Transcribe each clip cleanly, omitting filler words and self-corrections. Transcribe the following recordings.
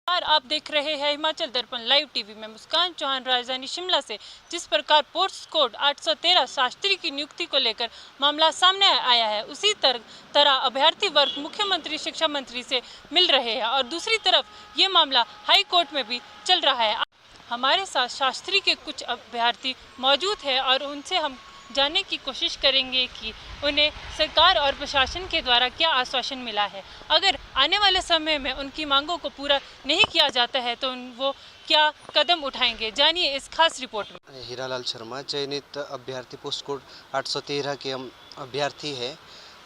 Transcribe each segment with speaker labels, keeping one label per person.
Speaker 1: आप देख रहे हैं हिमाचल दर्पण लाइव टीवी में। मुस्कान चौहान राजधानी शिमला से। जिस प्रकार पोस्ट कोड 813 शास्त्री की नियुक्ति को लेकर मामला सामने आया है, उसी तरह अभ्यर्थी वर्ग मुख्यमंत्री शिक्षा मंत्री से मिल रहे हैं और दूसरी तरफ ये मामला हाई कोर्ट में भी चल रहा है। हमारे साथ शास्त्री के कुछ अभ्यर्थी मौजूद हैं और उनसे हम जानने की कोशिश करेंगे कि उन्हें सरकार और प्रशासन के द्वारा क्या आश्वासन मिला है। अगर आने वाले समय में उनकी मांगों को पूरा नहीं किया जाता है तो वो क्या कदम उठाएंगे, जानिए इस खास रिपोर्ट में।
Speaker 2: हीरालाल शर्मा, चयनित अभ्यर्थी, पोस्ट कोड 813 के हम अभ्यर्थी हैं।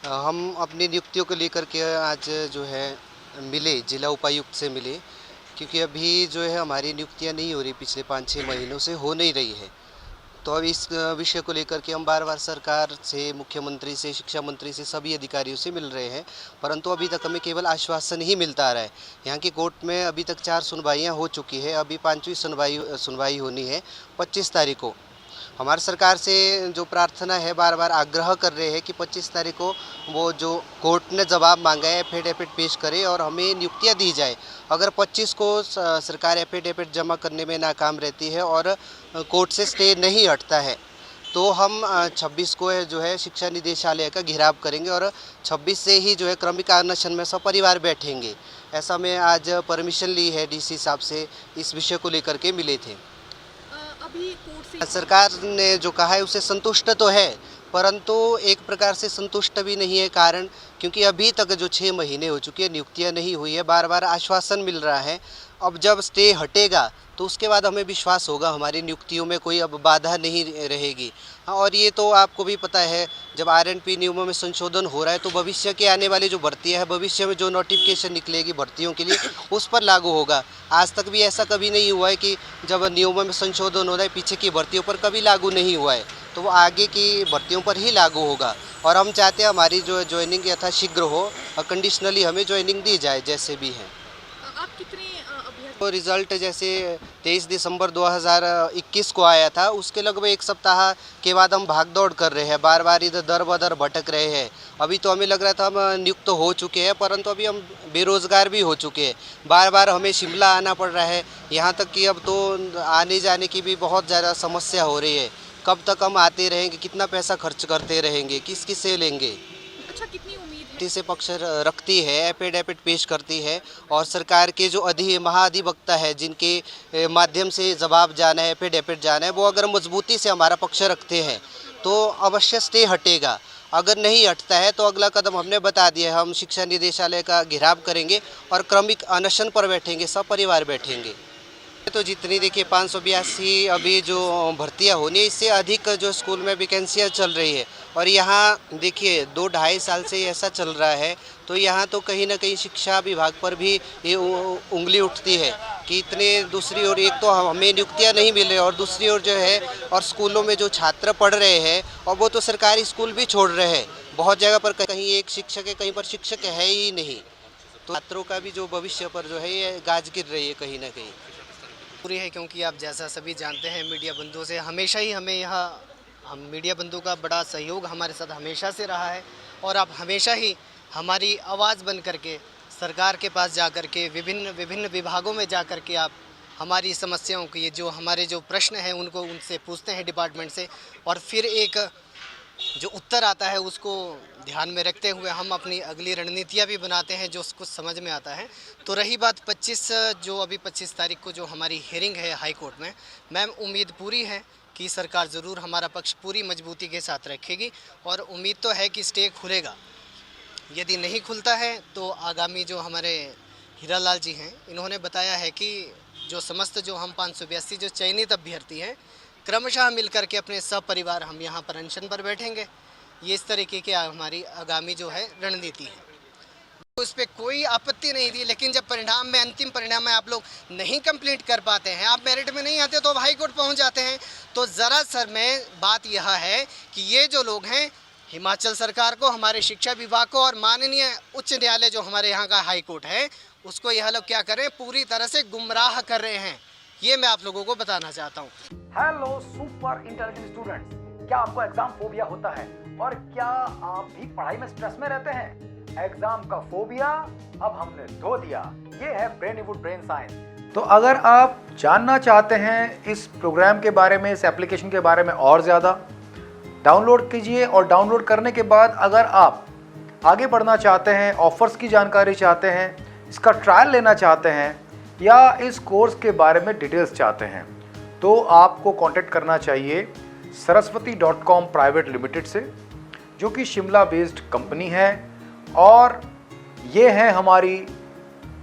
Speaker 2: हम अपनी नियुक्तियों को लेकर के आज जो है मिले, जिला उपायुक्त से मिले, क्योंकि अभी जो है हमारी नियुक्तियां नहीं हो रही, पिछले 5-6 महीनों से हो नहीं रही है। तो अब इस विषय को लेकर के हम बार बार सरकार से, मुख्यमंत्री से, शिक्षा मंत्री से, सभी अधिकारियों से मिल रहे हैं, परंतु अभी तक हमें केवल आश्वासन ही मिलता आ रहा है। यहाँ की कोर्ट में अभी तक 4 सुनवाइयाँ हो चुकी है, अभी 5वीं सुनवाई होनी है 25 तारीख को। हमारी सरकार से जो प्रार्थना है, बार बार आग्रह कर रहे हैं कि 25 तारीख को वो जो कोर्ट ने जवाब मांगा है एफिडेविट पेश करे और हमें नियुक्तियां दी जाए। अगर 25 को सरकार एफिडेविट जमा करने में नाकाम रहती है और कोर्ट से स्टे नहीं हटता है तो हम 26 को जो है शिक्षा निदेशालय का घेराव करेंगे और 26 से ही जो है क्रमिक अनशन में सपरिवार बैठेंगे। ऐसा मैं आज परमिशन ली है डीसी साहब से, इस विषय को लेकर के मिले थे।
Speaker 3: अभी कोर्ट से
Speaker 2: सरकार ने जो कहा है उससे संतुष्ट तो है, परंतु एक प्रकार से संतुष्ट भी नहीं है। कारण क्योंकि अभी तक जो 6 महीने हो चुके हैं, नियुक्तियां नहीं हुई है, बार बार आश्वासन मिल रहा है। अब जब स्टे हटेगा तो उसके बाद हमें विश्वास होगा, हमारी नियुक्तियों में कोई अब बाधा नहीं रहेगी। हाँ, और ये तो आपको भी पता है, जब आरएनपी नियमों में संशोधन हो रहा है तो भविष्य के आने वाली जो भर्तियां है, भविष्य में जो नोटिफिकेशन निकलेगी भर्तियों के लिए, उस पर लागू होगा। आज तक भी ऐसा कभी नहीं हुआ है कि जब नियमों में संशोधन हो रहा है, पीछे की भर्तियों पर कभी लागू नहीं हुआ है, तो वो आगे की भर्तियों पर ही लागू होगा। और हम चाहते हैं हमारी जो ज्वाइनिंग यथाशीघ्र हो, कंडीशनली हमें ज्वाइनिंग दी जाए जैसे भी है।
Speaker 3: आप कितने अभ्यर्थी?
Speaker 2: तो रिज़ल्ट जैसे 23 दिसंबर 2021 को आया था, उसके लगभग 1 सप्ताह के बाद हम भाग दौड़ कर रहे हैं, बार बार इधर दर बदर भटक रहे हैं। अभी तो हमें लग रहा था हम नियुक्त तो हो चुके हैं, परंतु अभी हम बेरोज़गार भी हो चुके हैं। बार बार हमें शिमला आना पड़ रहा है, यहाँ तक कि अब तो आने जाने की भी बहुत ज़्यादा समस्या हो रही है। कब तक हम आते रहेंगे, कितना पैसा खर्च करते रहेंगे, किस से लेंगे।
Speaker 3: अच्छा, कितनी उम्मीद है?
Speaker 2: से पक्ष रखती है, एफिडेविट पेश करती है और सरकार के जो महाधिवक्ता है, जिनके माध्यम से जवाब जाना है, एफिडेविट जाना है, वो अगर मजबूती से हमारा पक्ष रखते हैं तो अवश्य स्टे हटेगा। अगर नहीं हटता है तो अगला कदम हमने बता दिया है, हम शिक्षा निदेशालय का घेराव करेंगे और क्रमिक अनशन पर बैठेंगे, सपरिवार बैठेंगे। तो जितनी देखिए 582 अभी जो भर्तियां होनी है, इससे अधिक जो स्कूल में वैकेंसियां चल रही है। और यहाँ देखिए 2-2.5 साल से ऐसा चल रहा है, तो यहाँ तो कहीं ना कहीं शिक्षा विभाग पर भी ये उंगली उठती है कि इतने, दूसरी ओर एक तो हमें नियुक्तियाँ नहीं मिल रही और दूसरी ओर जो है और स्कूलों में जो छात्र पढ़ रहे हैं और वो तो सरकारी स्कूल भी छोड़ रहे हैं, बहुत जगह पर कहीं एक शिक्षक है, कहीं पर शिक्षक है ही नहीं। तो छात्रों का भी जो भविष्य पर जो है ये गाज गिर रही है कहीं ना कहीं।
Speaker 4: पूरी है, क्योंकि आप जैसा सभी जानते हैं मीडिया बंधुओं से हमेशा ही हमें हम मीडिया बंधुओं का बड़ा सहयोग हमारे साथ हमेशा से रहा है और आप हमेशा ही हमारी आवाज़ बन करके सरकार के पास जा कर के विभिन्न विभागों में जा कर के आप हमारी समस्याओं की, ये जो हमारे जो प्रश्न हैं उनको उनसे पूछते हैं डिपार्टमेंट से, और फिर एक जो उत्तर आता है उसको ध्यान में रखते हुए हम अपनी अगली रणनीतियाँ भी बनाते हैं जो कुछ समझ में आता है। तो रही बात 25 तारीख को जो हमारी हियरिंग है हाई कोर्ट में, मैम उम्मीद पूरी है कि सरकार ज़रूर हमारा पक्ष पूरी मजबूती के साथ रखेगी और उम्मीद तो है कि स्टे खुलेगा। यदि नहीं खुलता है तो आगामी जो हमारे हीरालाल जी हैं, इन्होंने बताया है कि जो समस्त जो हम 582 जो चयनित अभ्यर्थी हैं, क्रमशः मिलकर के अपने सपरिवार हम यहाँ पर अनशन पर बैठेंगे। ये इस तरीके की हमारी आगामी जो है रणनीति है। उस पर कोई आपत्ति नहीं थी, लेकिन जब परिणाम में अंतिम परिणाम में आप लोग नहीं कंप्लीट कर पाते हैं, आप मेरिट में नहीं आते तो हाई कोर्ट पहुँच जाते हैं। तो ज़रा सर में बात यह है कि ये जो लोग हैं, हिमाचल सरकार को, हमारे शिक्षा विभाग को और माननीय उच्च न्यायालय जो हमारे यहाँ का हाई कोर्ट है, उसको यह लोग क्या करें, पूरी तरह से गुमराह कर रहे हैं। ये मैं आप लोगों को बताना चाहता हूँ।
Speaker 5: हेलो सुपर इंटेलिजेंट स्टूडेंट्स, क्या आपको एग्जाम फोबिया होता है और क्या आप भी पढ़ाई में स्ट्रेस में रहते हैं? एग्जाम का फोबिया अब हमने धो दिया। ये है ब्रेनिवुड ब्रेन साइंस। तो अगर आप जानना चाहते हैं इस प्रोग्राम के बारे में, इस एप्लीकेशन के बारे में और ज़्यादा, डाउनलोड कीजिए और डाउनलोड करने के बाद अगर आप आगे बढ़ना चाहते हैं, ऑफर्स की जानकारी चाहते हैं, इसका ट्रायल लेना चाहते हैं या इस कोर्स के बारे में डिटेल्स चाहते हैं तो आपको कांटेक्ट करना चाहिए saraswati.com प्राइवेट लिमिटेड से, जो कि शिमला बेस्ड कंपनी है और ये है हमारी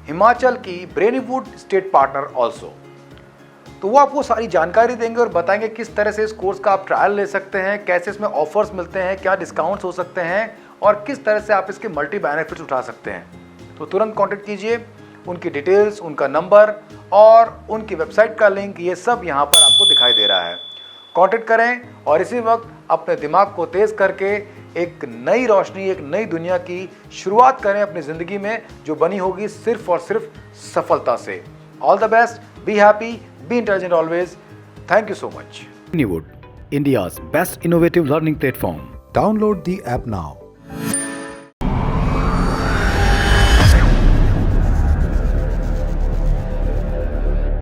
Speaker 5: हिमाचल की ब्रेनिवुड स्टेट पार्टनर ऑल्सो। तो वो आपको सारी जानकारी देंगे और बताएंगे किस तरह से इस कोर्स का आप ट्रायल ले सकते हैं, कैसे इसमें ऑफर्स मिलते हैं, क्या डिस्काउंट्स हो सकते हैं और किस तरह से आप इसके मल्टी बेनिफिट्स उठा सकते हैं। तो तुरंत कांटेक्ट कीजिए, उनकी डिटेल्स, उनका नंबर और उनकी वेबसाइट का लिंक ये सब यहाँ पर आपको दिखाई दे रहा है। कांटेक्ट करें और इसी वक्त अपने दिमाग को तेज करके एक नई रोशनी, एक नई दुनिया की शुरुआत करें अपनी ज़िंदगी में, जो बनी होगी सिर्फ और सिर्फ सफलता से। All the best, be happy, be intelligent always. Thank you so much.
Speaker 6: Breniwood, India's best innovative learning platform.
Speaker 7: Download the app now.